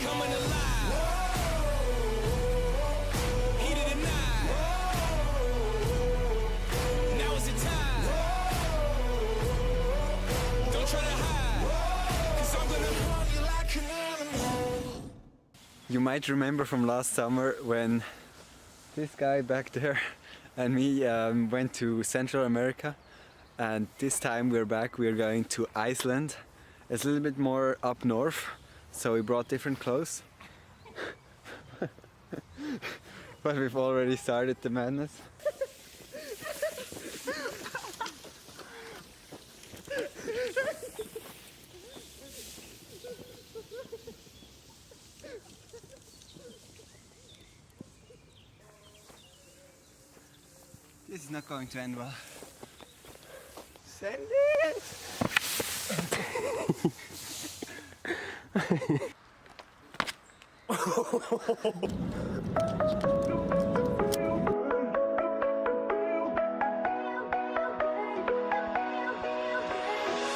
coming alive. Heat of the night. Now is the time. Don't try to hide, 'cause I'm gonna love you like an animal. You might remember from last summer when this guy back there and me went to Central America, and this time we're back. We're going to Iceland. It's a little bit more up north, so we brought different clothes. But we've already started the madness. This is not going to end well. Send it!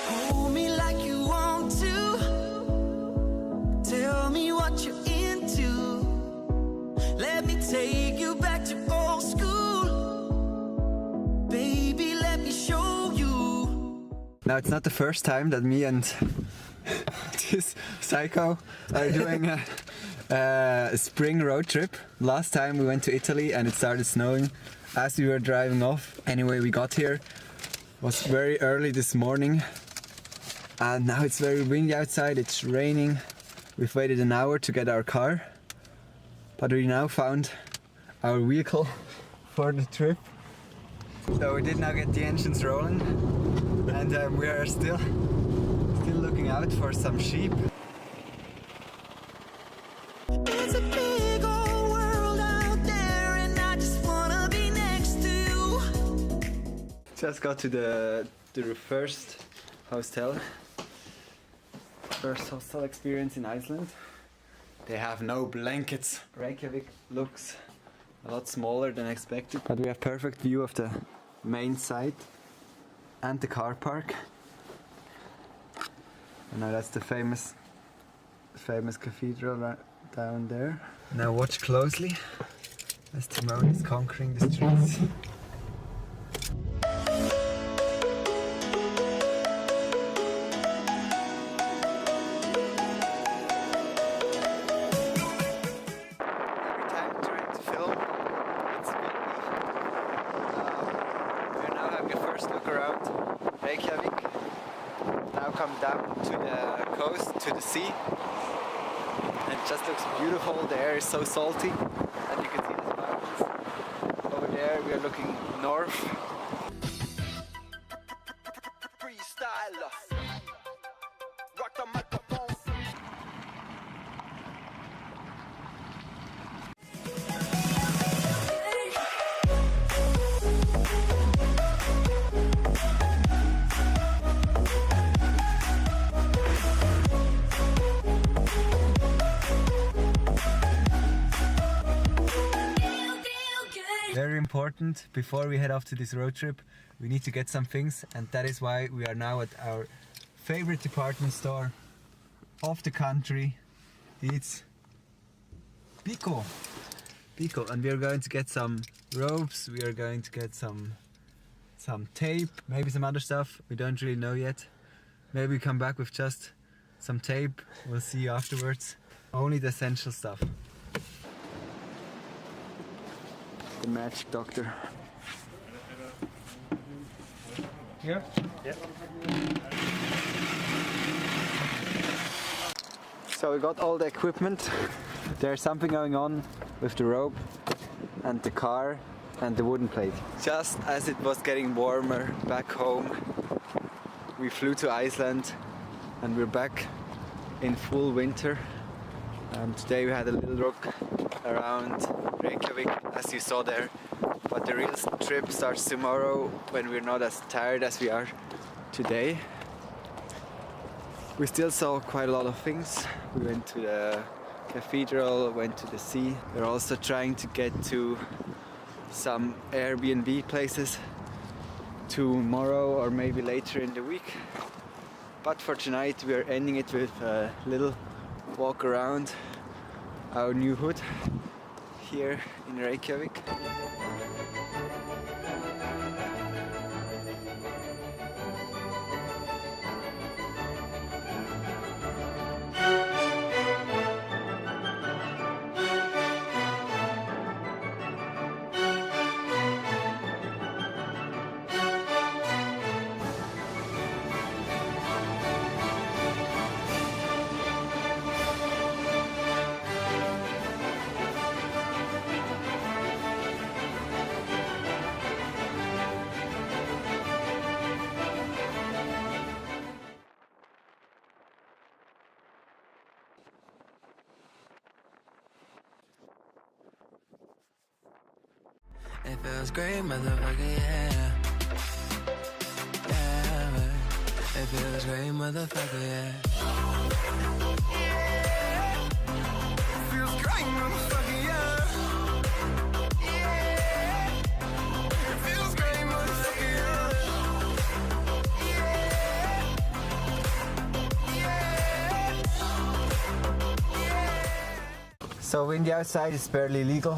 Hold me like you want to. Tell me what you're into. Let me take you back to old school. Baby, let me show you. Now it's not the first time that me and this psycho are doing a spring road trip. Last time we went to Italy and it started snowing as we were driving off. Anyway, we got here. It was very early this morning and now it's very windy outside, it's raining. We've waited an hour to get our car, but we now found our vehicle for the trip. So we did now get the engines rolling, and we are still looking out for some sheep. It's a big old world out there, and I just wanna be next to you. Just got to the first hostel. First hostel experience in Iceland. They have no blankets. Reykjavik looks a lot smaller than expected, but we have perfect view of the main site and the car park. And now that's the famous cathedral right down there. Now watch closely as Timon is conquering the streets. Reykjavik. Now come down to the coast, to the sea. And it just looks beautiful. The air is so salty. And you can see the mountains. Over there we are looking north. Freestyler. Rock the microphone. Very important, before we head off to this road trip, we need to get some things, and that is why we are now at our favorite department store of the country. It's Pico, and we are going to get some ropes, we are going to get some tape, maybe some other stuff, we don't really know yet. Maybe we come back with just some tape, we'll see afterwards. Only the essential stuff. The magic doctor. Here? Yeah. So we got all the equipment. There's something going on with the rope and the car and the wooden plate. Just as it was getting warmer back home, we flew to Iceland and we're back in full winter. Today we had a little look around Reykjavik, as you saw there, but the real trip starts tomorrow when we're not as tired as we are today. We still saw quite a lot of things. We went to the cathedral, went to the sea. We're also trying to get to some Airbnb places tomorrow or maybe later in the week. But for tonight we are ending it with a little walk around our new hood here in Reykjavik. It feels great, motherfucker, yeah. Yeah, man. It feels great, motherfucker, yeah. It feels great, motherfucker, yeah. Yeah. It feels great, motherfucker, yeah. So windy outside, is barely legal.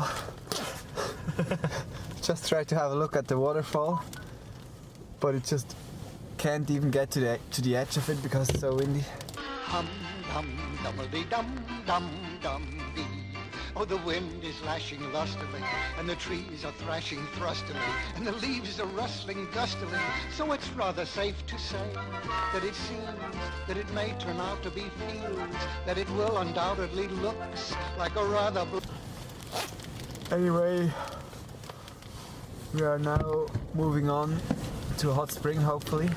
Just try to have a look at the waterfall, but it just can't even get to the edge of it because it's so windy. Hum dum dummedy dum dum dum dee. Oh, the wind is lashing lustily, and the trees are thrashing thrustily, and the leaves are rustling gustily. So it's rather safe to say that it seems that it may turn out to be fields, that it will undoubtedly looks like a rather. Anyway, we are now moving on to a hot spring, hopefully.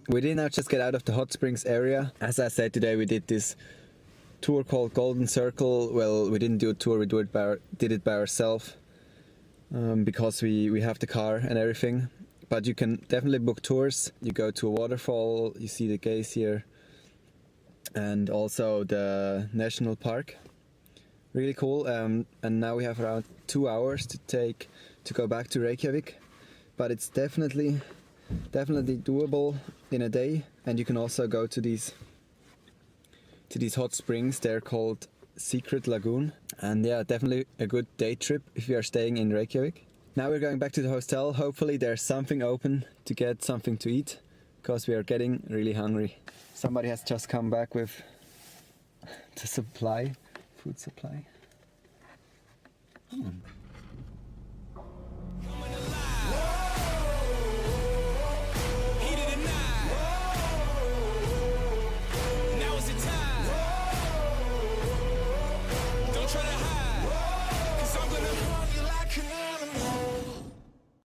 We did not just get out of the hot springs area. As I said today, we did this tour called Golden Circle. Well, we didn't do a tour, we did it by ourselves because we have the car and everything. But you can definitely book tours. You go to a waterfall, you see the glacier, and also the national park. Really cool. And now we have around 2 hours to go back to Reykjavik, but it's definitely doable in a day. And you can also go to these hot springs. They're called Secret Lagoon, and yeah, definitely a good day trip if you are staying in Reykjavik. Now we're going back to the hostel. Hopefully there's something open to get something to eat, because we are getting really hungry. Somebody has just come back with the food supply.